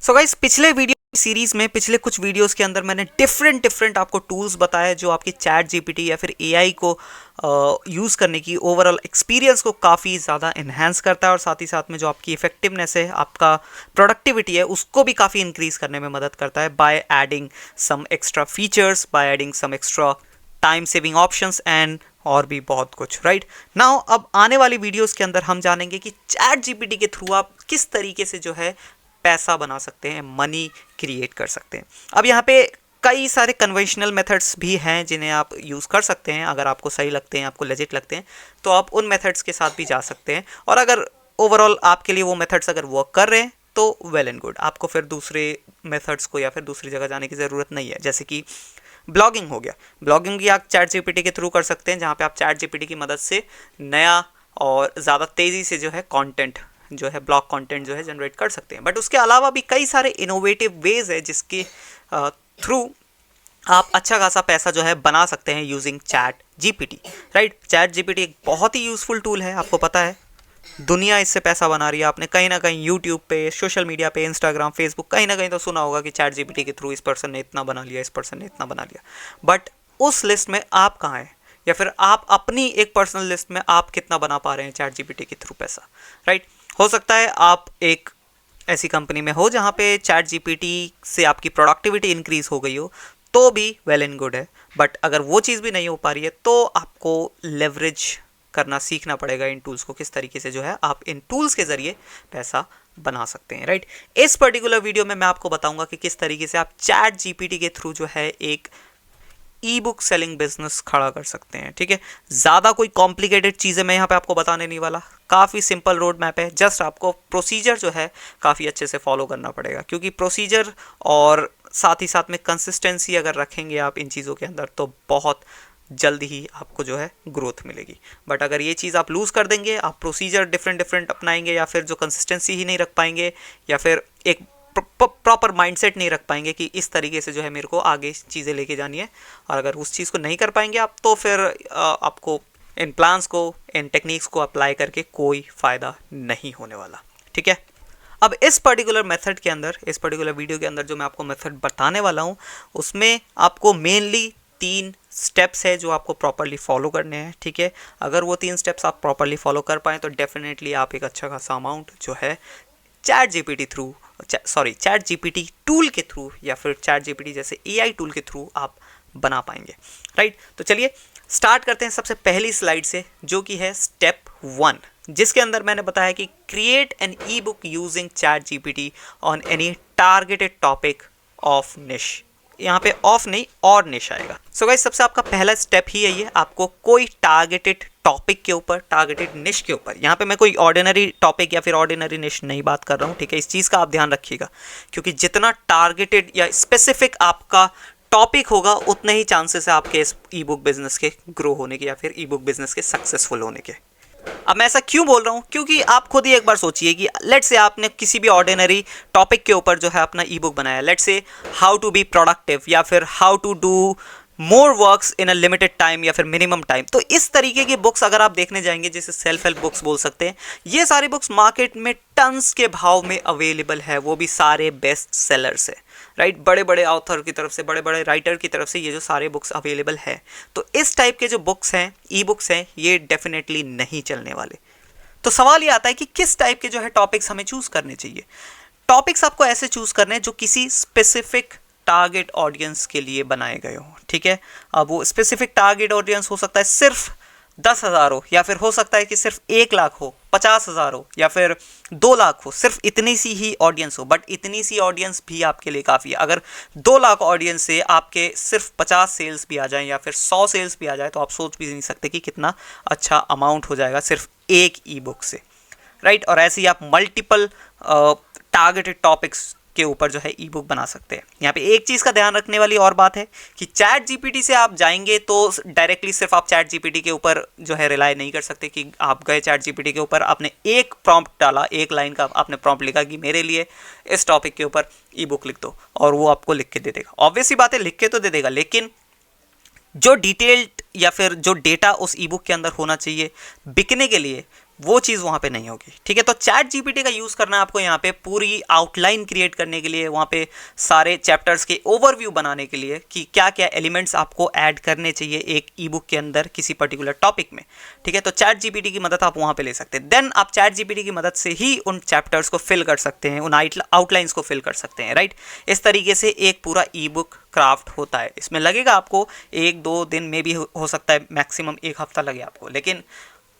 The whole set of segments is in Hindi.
सो गाइस, पिछले वीडियो सीरीज में पिछले कुछ वीडियोस के अंदर मैंने डिफरेंट आपको टूल्स बताए जो आपकी चैट जीपीटी या फिर एआई को यूज़ करने की ओवरऑल एक्सपीरियंस को काफ़ी ज़्यादा इन्हांस करता है और साथ ही साथ में जो आपकी इफेक्टिवनेस है, आपका प्रोडक्टिविटी है, उसको भी काफ़ी इंक्रीज़ करने में मदद करता है by adding some extra features, by adding some extra time saving options and और भी बहुत कुछ। राइट नाउ, अब आने वाली वीडियोस के अंदर हम जानेंगे कि चैट जीपीटी के थ्रू आप किस तरीके से जो है पैसा बना सकते हैं, मनी क्रिएट कर सकते हैं। अब यहाँ पे कई सारे कन्वेंशनल मेथड्स भी हैं जिन्हें आप यूज़ कर सकते हैं। अगर आपको सही लगते हैं, आपको लेजिट लगते हैं, तो आप उन मेथड्स के साथ भी जा सकते हैं। और अगर ओवरऑल आपके लिए वो मेथड्स अगर वर्क कर रहे हैं तो वेल एंड गुड, आपको फिर दूसरे मेथड्स को या फिर दूसरी जगह जाने की ज़रूरत नहीं है। जैसे कि ब्लॉगिंग हो गया, ब्लॉगिंग भी आप चैट जीपीटी के थ्रू कर सकते हैं, जहाँ पे आप चैट जीपीटी की मदद से नया और ज़्यादा तेज़ी से जो है कंटेंट जो है ब्लॉग कंटेंट जो है जनरेट कर सकते हैं। बट उसके अलावा भी कई सारे इनोवेटिव वेज है जिसके थ्रू आप अच्छा खासा पैसा जो है बना सकते हैं using chat GPT. Right, chat GPT एक बहुत ही यूज़फुल टूल है, आपको पता है दुनिया इससे पैसा बना रही है। आपने कहीं ना कहीं यूट्यूब पे, सोशल मीडिया पे, इंस्टाग्राम, फेसबुक, कहीं ना कहीं तो सुना होगा कि चैट जीपीटी के थ्रू इस पर्सन ने इतना बना लिया, इस पर्सन ने इतना बना लिया। बट उस लिस्ट में आप कहाँ हैं, या फिर आप अपनी एक पर्सनल लिस्ट में आप कितना बना पा रहे हैं चैट जीपीटी के थ्रू पैसा। राइट, हो सकता है आप एक ऐसी कंपनी में हो जहाँ पे चैट जीपीटी से आपकी प्रोडक्टिविटी इंक्रीज हो गई हो, तो भी वेल एंड गुड है। बट अगर वो चीज़ भी नहीं हो पा रही है तो आपको लेवरेज करना सीखना पड़ेगा इन टूल्स को, किस तरीके से जो है आप इन टूल्स के ज़रिए पैसा बना सकते हैं। राइट, इस पर्टिकुलर वीडियो में मैं आपको बताऊंगा कि किस तरीके से आप चैट जीपीटी के थ्रू जो है एक ई बुक सेलिंग बिजनेस खड़ा कर सकते हैं। ठीक है, ज़्यादा कोई कॉम्प्लिकेटेड चीज़ें मैं यहाँ पे आपको बताने नहीं वाला, काफ़ी सिंपल रोड मैप है। जस्ट आपको प्रोसीजर जो है काफ़ी अच्छे से फॉलो करना पड़ेगा, क्योंकि प्रोसीजर और साथ ही साथ में कंसिस्टेंसी अगर रखेंगे आप इन चीज़ों के अंदर तो बहुत जल्दी ही आपको जो है ग्रोथ मिलेगी। बट अगर ये चीज़ आप लूज़ कर देंगे, आप प्रोसीजर डिफरेंट अपनाएंगे या फिर जो कंसिस्टेंसी ही नहीं रख पाएंगे या फिर एक प्रॉपर माइंडसेट नहीं रख पाएंगे कि इस तरीके से जो है मेरे को आगे चीज़ें लेके जानी है, और अगर उस चीज़ को नहीं कर पाएंगे आप, तो फिर आपको इन प्लान्स को, इन टेक्निक्स को अप्लाई करके कोई फ़ायदा नहीं होने वाला। ठीक है, अब इस पर्टिकुलर मेथड के अंदर, इस पर्टिकुलर वीडियो के अंदर जो मैं आपको मेथड बताने वाला हूँ, उसमें आपको मेनली 3 स्टेप्स है जो आपको प्रॉपरली फॉलो करने हैं। ठीक है, अगर वो 3 स्टेप्स आप प्रॉपरली फॉलो कर पाएँ तो डेफिनेटली आप एक अच्छा खासा अमाउंट जो है चैट जीपीटी टूल के थ्रू या फिर चैट जीपीटी जैसे एआई टूल के थ्रू आप बना पाएंगे। राइट, तो चलिए स्टार्ट करते हैं सबसे पहली स्लाइड से, जो कि है स्टेप 1, जिसके अंदर मैंने बताया कि create an e book using ChatGPT on any targeted topic of niche. यहाँ पे ऑफ नहीं और निश आएगा। सो गाइस, सबसे आपका पहला स्टेप ही है ये, आपको कोई टारगेटेड टॉपिक के ऊपर, टारगेटेड निश के ऊपर, यहाँ पे मैं कोई ऑर्डिनरी टॉपिक या फिर ऑर्डिनरी निश नहीं बात कर रहा हूँ। ठीक है, इस चीज़ का आप ध्यान रखिएगा, क्योंकि जितना टारगेटेड या स्पेसिफिक आपका टॉपिक होगा उतने ही चांसेस है आपके इस ई बुक बिजनेस के ग्रो होने के या फिर ई बुक बिजनेस के सक्सेसफुल होने के। अब मैं ऐसा क्यों बोल रहा हूँ, क्योंकि आप खुद ही एक बार सोचिए कि लेट्स से आपने किसी भी ऑर्डिनरी टॉपिक के ऊपर जो है अपना ई बुक बनाया, let's say how to be productive या फिर how to do more works in a limited time या फिर मिनिमम टाइम। तो इस तरीके की बुक्स अगर आप देखने जाएंगे, जिसे सेल्फ हेल्प बुक्स बोल सकते हैं, ये सारी बुक्स मार्केट में टन्स के भाव में अवेलेबल है, वो भी सारे बेस्ट सेलर्स है। राइट, बड़े बड़े ऑथर की तरफ से, बड़े बड़े राइटर की तरफ से ये जो सारे बुक्स अवेलेबल है, तो इस टाइप के जो बुक्स हैं, ई बुक्स हैं, ये डेफिनेटली नहीं चलने वाले। तो सवाल ये आता है कि किस टाइप के जो है टॉपिक्स हमें चूज करने चाहिए। टॉपिक्स आपको ऐसे चूज करने हैं जो किसी स्पेसिफिक टारगेट ऑडियंस के लिए बनाए गए हो। ठीक है, अब वो स्पेसिफिक टारगेट ऑडियंस हो सकता है सिर्फ 10,000 हो, या फिर हो सकता है कि सिर्फ 1 लाख हो, 50,000 हो, या फिर 2 लाख हो, सिर्फ इतनी सी ही ऑडियंस हो। बट इतनी सी ऑडियंस भी आपके लिए काफ़ी है। अगर 2 लाख ऑडियंस से आपके सिर्फ 50 सेल्स भी आ जाएं या फिर 100 सेल्स भी आ जाए, तो आप सोच भी नहीं सकते कि कितना अच्छा अमाउंट हो जाएगा सिर्फ एक ई बुक से। राइट, और ऐसे ही आप मल्टीपल टारगेटेड टॉपिक्स के ऊपर जो है ई बुक बना सकते हैं। यहाँ पे एक चीज़ का ध्यान रखने वाली और बात है कि चैट जीपीटी से आप जाएंगे तो डायरेक्टली सिर्फ आप चैट जीपीटी के ऊपर जो है रिलाई नहीं कर सकते कि आप गए चैट जीपीटी के ऊपर, आपने एक प्रॉम्प्ट डाला, एक लाइन का आपने प्रॉम्प्ट लिखा कि मेरे लिए इस टॉपिक के ऊपर ई बुक लिख दो, और वो आपको लिख के दे देगा। ऑब्वियस सी बात है, लिख के तो दे देगा, लेकिन जो डिटेल्ड या फिर जो डेटा उस ई बुक के अंदर होना चाहिए बिकने के लिए, वो चीज़ वहाँ पे नहीं होगी, ठीक है। तो चैट जीपीटी का यूज़ करना है आपको यहाँ पे पूरी आउटलाइन क्रिएट करने के लिए, वहाँ पे सारे चैप्टर्स के ओवरव्यू बनाने के लिए कि क्या क्या एलिमेंट्स आपको ऐड करने चाहिए एक ई बुक के अंदर किसी पर्टिकुलर टॉपिक में, ठीक है। तो चैट जीपीटी की मदद आप वहाँ पे ले सकते हैं। देन आप चैट जीपीटी की मदद से ही उन चैप्टर्स को फिल कर सकते हैं, उन आउटलाइंस को फिल कर सकते हैं, राइट। इस तरीके से एक पूरा ई बुक क्राफ्ट होता है। इसमें लगेगा आपको 1-2 दिन में भी हो सकता है, मैक्सिमम 1 हफ्ता लगे आपको, लेकिन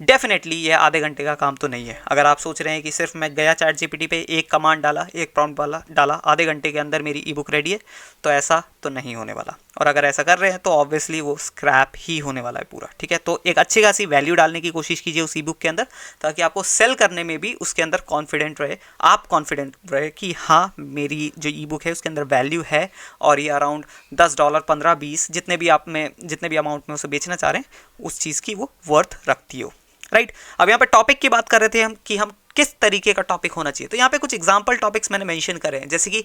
डेफिनेटली ये आधे घंटे का काम तो नहीं है। अगर आप सोच रहे हैं कि सिर्फ मैं गया चैट जीपीटी पे, एक कमांड डाला, एक प्रॉम्प्ट वाला डाला, आधे घंटे के अंदर मेरी ई बुक रेडी है, तो ऐसा तो नहीं होने वाला। और अगर ऐसा कर रहे हैं तो ऑब्वियसली वो स्क्रैप ही होने वाला है पूरा, ठीक है। तो एक अच्छी खासी वैल्यू डालने की कोशिश कीजिए उस ई बुक के अंदर, ताकि आपको सेल करने में भी उसके अंदर कॉन्फिडेंट रहे, आप कॉन्फिडेंट रहे कि हाँ मेरी जो ई बुक है उसके अंदर वैल्यू है, और ये अराउंड $10, 15, 20 जितने भी अमाउंट में उसे बेचना चाह रहे हैं उस चीज़ की वो वर्थ रखती हो, राइट। अब यहाँ पे टॉपिक की बात कर रहे थे हम कि हम किस तरीके का टॉपिक होना चाहिए। तो यहाँ पे कुछ एग्जांपल टॉपिक्स मैंने मेंशन करे हैं, जैसे कि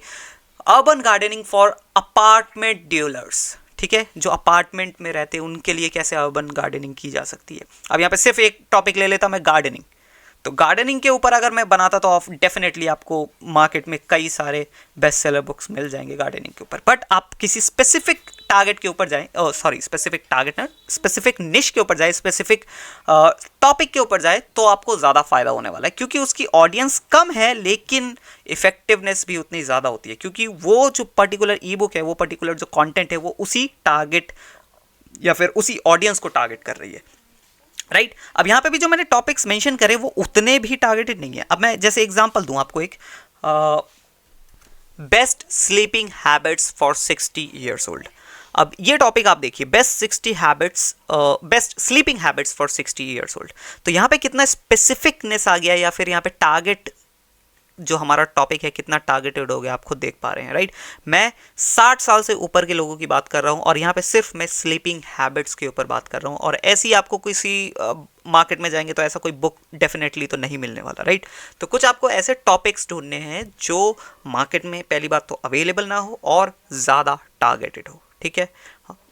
urban gardening for apartment dwellers, ठीक है। जो अपार्टमेंट में रहते हैं उनके लिए कैसे अर्बन गार्डनिंग की जा सकती है। अब यहाँ पे सिर्फ एक टॉपिक ले लेता मैं, गार्डनिंग। तो गार्डनिंग के ऊपर अगर मैं बनाता तो डेफिनेटली आपको मार्केट में कई सारे बेस्ट सेलर बुक्स मिल जाएंगे गार्डनिंग के ऊपर। बट आप किसी स्पेसिफिक टारगेट के ऊपर जाएं, स्पेसिफिक टारगेट ना, स्पेसिफिक निश के ऊपर जाए, स्पेसिफिक टॉपिक के ऊपर जाए, तो आपको ज़्यादा फायदा होने वाला है, क्योंकि उसकी ऑडियंस कम है लेकिन इफेक्टिवनेस भी उतनी ज़्यादा होती है, क्योंकि वो जो पर्टिकुलर ई बुक है, वो पर्टिकुलर जो कॉन्टेंट है, वो उसी टारगेट या फिर उसी ऑडियंस को टारगेट कर रही है, राइट। अब यहाँ पे भी जो मैंने टॉपिक्स मेंशन करे वो उतने भी टारगेटेड नहीं है। अब मैं जैसे एग्जांपल दूं आपको एक, best sleeping habits for 60 years old. अब ये टॉपिक आप देखिए, best sleeping habits for 60 years old. तो यहाँ पे कितना स्पेसिफिकनेस आ गया, या फिर यहाँ पे टारगेट जो हमारा टॉपिक है कितना टारगेटेड हो गया, आप खुद देख पा रहे हैं, राइट। मैं 60 साल से ऊपर के लोगों की बात कर रहा हूँ, और यहाँ पे सिर्फ मैं स्लीपिंग हैबिट्स के ऊपर बात कर रहा हूँ। और ऐसी आपको किसी मार्केट में जाएंगे तो ऐसा कोई बुक डेफिनेटली तो नहीं मिलने वाला, राइट। तो कुछ आपको ऐसे टॉपिक्स ढूंढने हैं जो मार्केट में पहली बात तो अवेलेबल ना हो और ज़्यादा टारगेटेड हो, ठीक है।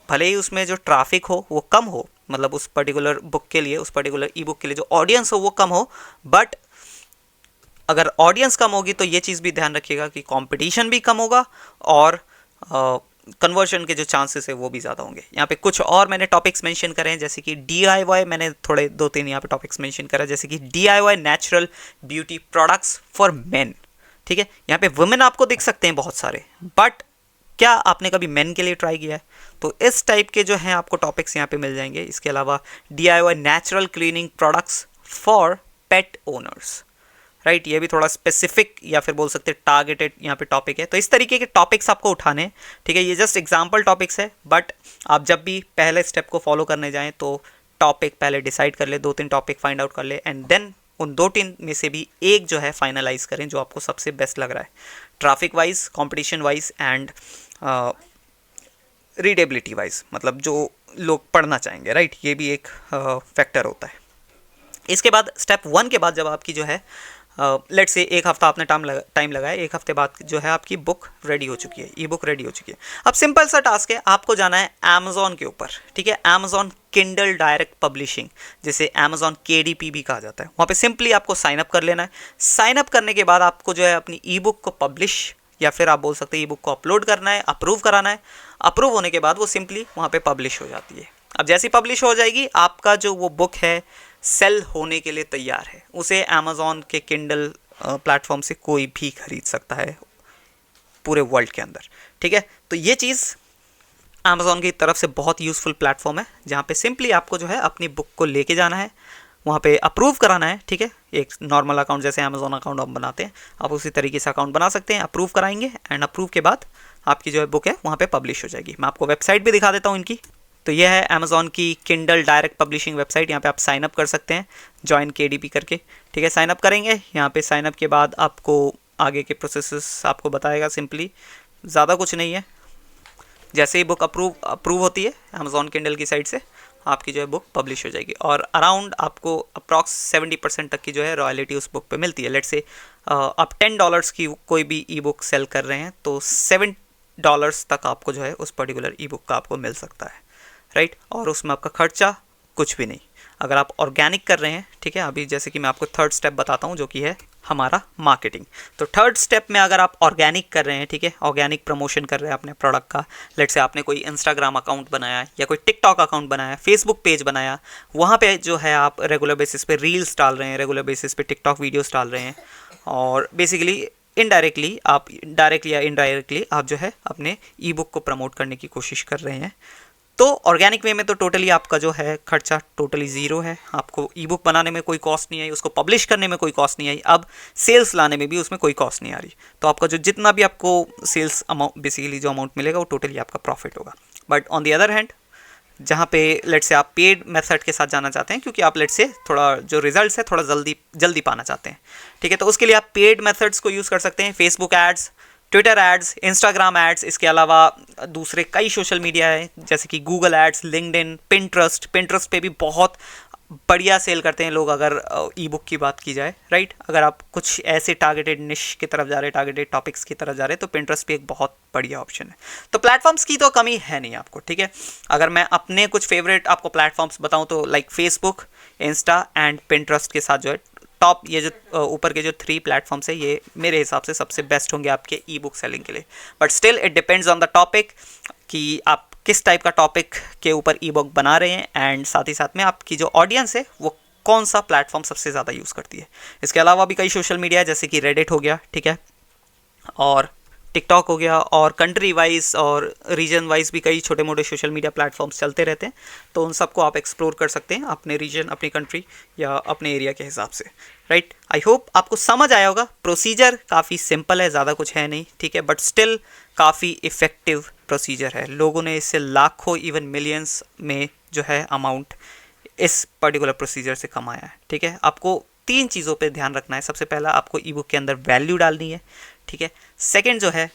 भले ही उसमें जो ट्रैफिक हो वो कम हो, मतलब उस पर्टिकुलर बुक के लिए, उस पर्टिकुलर ई बुक के लिए जो ऑडियंस हो वो कम हो, बट अगर ऑडियंस कम होगी तो ये चीज़ भी ध्यान रखिएगा कि कंपटीशन भी कम होगा और कन्वर्जन के जो चांसेस है वो भी ज़्यादा होंगे। यहाँ पे कुछ और मैंने टॉपिक्स मेंशन करे हैं, जैसे कि DIY, मैंने थोड़े 2-3 यहाँ पे टॉपिक्स मेंशन करा, जैसे कि DIY natural beauty products for main, ठीक है। यहाँ पे वुमेन आपको दिख सकते हैं बहुत सारे, बट क्या आपने कभी मेन के लिए ट्राई किया है? तो इस टाइप के जो हैं आपको टॉपिक्स यहाँ पे मिल जाएंगे। इसके अलावा DIY natural cleaning products for pet owners, right. ये भी थोड़ा स्पेसिफिक या फिर बोल सकते हैं टारगेटेड यहाँ पे टॉपिक है। तो इस तरीके के टॉपिक्स आपको उठाने हैं, ठीक है। ये जस्ट एग्जांपल टॉपिक्स है, बट आप जब भी पहले स्टेप को फॉलो करने जाएं तो टॉपिक पहले डिसाइड कर ले, 2-3 टॉपिक फाइंड आउट कर ले, एंड देन उन 2-3 में से भी एक जो है फाइनलाइज करें जो आपको सबसे बेस्ट लग रहा है, traffic wise, competition wise and readability wise, मतलब जो लोग पढ़ना चाहेंगे, राइट। ये भी एक फैक्टर होता है। इसके बाद स्टेप 1 के बाद जब आपकी जो है लेट्स से 1 हफ्ता आपने टाइम लगाया, 1 हफ्ते बाद जो है आपकी बुक रेडी हो चुकी है, ई बुक रेडी हो चुकी है। अब सिंपल सा टास्क है, आपको जाना है अमेजोन के ऊपर, ठीक है। अमेजोन किंडल डायरेक्ट पब्लिशिंग, जिसे अमेजोन KDP भी कहा जाता है, वहाँ पे सिंपली आपको साइन अप कर लेना है। साइन अप करने के बाद आपको जो है अपनी ई बुक को पब्लिश या फिर आप बोल सकते हैं ई बुक को अपलोड करना है, अप्रूव कराना है। अप्रूव होने के बाद वो सिंपली वहाँ पे पब्लिश हो जाती है। अब जैसी पब्लिश हो जाएगी, आपका जो वो बुक है सेल होने के लिए तैयार है, उसे अमेजोन के किंडल प्लेटफॉर्म से कोई भी खरीद सकता है पूरे वर्ल्ड के अंदर, ठीक है। तो ये चीज़ अमेजोन की तरफ से बहुत यूज़फुल प्लेटफॉर्म है, जहाँ पे सिंपली आपको जो है अपनी बुक को लेके जाना है, वहाँ पे अप्रूव कराना है, ठीक है। एक नॉर्मल अकाउंट जैसे अमेजोन अकाउंट आप बनाते हैं, आप उसी तरीके से अकाउंट बना सकते हैं। अप्रूव कराएंगे एंड अप्रूव के बाद आपकी जो है बुक है वहाँ पे पब्लिश हो जाएगी। मैं आपको वेबसाइट भी दिखा देता हूँ इनकी। तो यह है अमेजोन की किंडल डायरेक्ट पब्लिशिंग वेबसाइट। यहाँ पे आप साइन अप कर सकते हैं ज्वाइन KDP करके, ठीक है। साइन अप करेंगे, यहाँ पे साइन अप के बाद आपको आगे के प्रोसेसेस आपको बताएगा। सिंपली ज़्यादा कुछ नहीं है, जैसे ही बुक अप्रूव होती है अमेजोन किंडल की साइड से, आपकी जो है बुक पब्लिश हो जाएगी और अराउंड आपको अप्रॉक्स 70% तक की जो है रॉयल्टी उस बुक पे मिलती है। लेट्स से आप $10 की कोई भी ई बुक सेल कर रहे हैं तो $7 तक आपको जो है उस पर्टिकुलर ई बुक का आपको मिल सकता है, राइट। और उसमें आपका खर्चा कुछ भी नहीं। अगर आप ऑर्गेनिक कर रहे हैं, ठीक है, अभी जैसे कि मैं आपको थर्ड स्टेप बताता हूँ जो कि है हमारा मार्केटिंग। तो थर्ड स्टेप में अगर आप ऑर्गेनिक कर रहे हैं, ठीक है, ऑर्गेनिक प्रमोशन कर रहे हैं अपने प्रोडक्ट का, लेट से आपने कोई इंस्टाग्राम अकाउंट बनाया या कोई टिकटॉक अकाउंट बनाया, फेसबुक पेज बनाया, वहाँ पे जो है आप रेगुलर बेसिस पे रील्स डाल रहे हैं, रेगुलर बेसिस पे टिकटॉक वीडियोस डाल रहे हैं, और बेसिकली इनडायरेक्टली आप, डायरेक्टली या इनडायरेक्टली आप जो है अपने ई बुक को प्रमोट करने की कोशिश कर रहे हैं। तो ऑर्गेनिक वे में तो टोटली आपका जो है खर्चा टोटली ज़ीरो है, आपको ई बुक बनाने में कोई कॉस्ट नहीं आई, उसको पब्लिश करने में कोई कॉस्ट नहीं आई, अब सेल्स लाने में भी उसमें कोई कॉस्ट नहीं आ रही। तो आपका जो जितना भी आपको सेल्स अमाउंट, बेसिकली जो अमाउंट मिलेगा वो टोटली आपका प्रॉफिट होगा। But on the other hand, जहाँ पे लेट से आप पेड मेथड के साथ जाना चाहते हैं, क्योंकि आप लेट से थोड़ा जो रिजल्ट्स है थोड़ा जल्दी पाना चाहते हैं, ठीक है, तो उसके लिए आप पेड मेथड्स को यूज़ कर सकते हैं, Facebook ads, Twitter ads, Instagram ads, इसके अलावा दूसरे कई सोशल मीडिया है जैसे कि गूगल एड्स, लिंक्डइन, पिंटरेस्ट पे भी बहुत बढ़िया सेल करते हैं लोग, अगर ई बुक की बात की जाए, राइट। अगर आप कुछ ऐसे टारगेटेड निश की तरफ जा रहे हैं, टारगेटेड टॉपिक्स की तरफ जा रहे हैं, तो पिंटरेस्ट भी एक बहुत बढ़िया ऑप्शन है। तो प्लेटफॉर्म्स की तो कमी है नहीं आपको, ठीक है। अगर मैं अपने कुछ फेवरेट आपको प्लेटफॉर्म्स बताऊं तो like Facebook, Insta and Pinterest के साथ जो है टॉप, ये जो ऊपर के जो 3 प्लेटफॉर्म्स है, ये मेरे हिसाब से सबसे बेस्ट होंगे आपके ई बुक सेलिंग के लिए। But still it depends on the topic कि आप किस टाइप का टॉपिक के ऊपर ई बुक बना रहे हैं, एंड साथ ही साथ में आपकी जो ऑडियंस है वो कौन सा प्लेटफॉर्म सबसे ज़्यादा यूज़ करती है। इसके अलावा भी कई सोशल मीडिया है जैसे कि रेडिट हो गया, ठीक है, और टिकटॉक हो गया, और कंट्री वाइज और रीजन वाइज भी कई छोटे मोटे सोशल मीडिया प्लेटफॉर्म्स चलते रहते हैं। तो उन सबको आप एक्सप्लोर कर सकते हैं अपने रीजन, अपनी कंट्री या अपने एरिया के हिसाब से, राइट। आई होप आपको समझ आया होगा। प्रोसीजर काफ़ी सिंपल है, ज़्यादा कुछ है नहीं, ठीक है, बट स्टिल काफ़ी इफ़ेक्टिव प्रोसीजर है। लोगों ने इससे लाखों इवन मिलियंस में जो है अमाउंट इस पर्टिकुलर प्रोसीजर से कमाया है, ठीक है। आपको 3 चीज़ों पे ध्यान रखना है। सबसे पहला, आपको ई बुक के अंदर वैल्यू डालनी है, ठीक है। सेकंड जो है,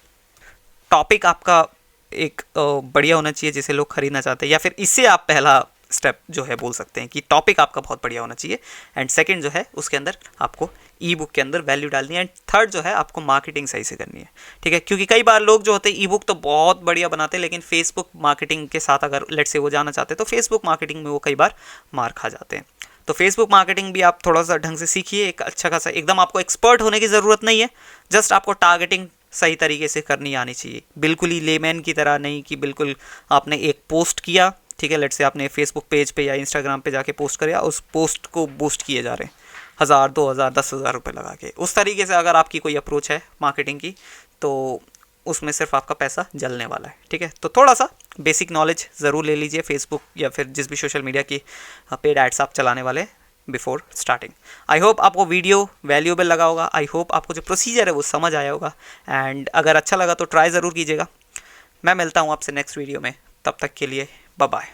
टॉपिक आपका एक बढ़िया होना चाहिए जिसे लोग खरीदना चाहते हैं, या फिर इससे आप पहला स्टेप जो है बोल सकते हैं कि टॉपिक आपका बहुत बढ़िया होना चाहिए। एंड सेकंड जो है, उसके अंदर आपको ई बुक के अंदर वैल्यू डालनी है। एंड थर्ड जो है, आपको मार्केटिंग सही से करनी है, ठीक है, क्योंकि कई बार लोग जो होते हैं ई बुक तो बहुत बढ़िया बनाते हैं, लेकिन फेसबुक मार्केटिंग के साथ अगर लेट से वो जाना चाहते हैं तो फेसबुक मार्केटिंग में वो कई बार मार खा जाते हैं। तो फेसबुक मार्केटिंग भी आप थोड़ा सा ढंग से सीखिए, एक अच्छा खासा, एकदम आपको एक्सपर्ट होने की ज़रूरत नहीं है, जस्ट आपको टारगेटिंग सही तरीके से करनी आनी चाहिए, बिल्कुल ही लेमैन की तरह नहीं कि बिल्कुल आपने एक पोस्ट किया, ठीक है, लेट से आपने फेसबुक पेज पे या इंस्टाग्राम पे जाके पोस्ट किया, उस पोस्ट को बूस्ट किए जा रहे हैं 1000, 2000, 10,000 रुपये लगा के। उस तरीके से अगर आपकी कोई अप्रोच है मार्केटिंग की, तो उसमें सिर्फ आपका पैसा जलने वाला है, ठीक है। तो थोड़ा सा बेसिक नॉलेज ज़रूर ले लीजिए फेसबुक या फिर जिस भी सोशल मीडिया की पेड एड्स आप चलाने वाले बिफोर स्टार्टिंग। आई होप आपको वीडियो वैल्यूएबल लगा होगा, आई होप आपको जो प्रोसीजर है वो समझ आया होगा, एंड अगर अच्छा लगा तो ट्राई ज़रूर कीजिएगा। मैं मिलता हूँ आपसे नेक्स्ट वीडियो में, तब तक के लिए बाय बाय।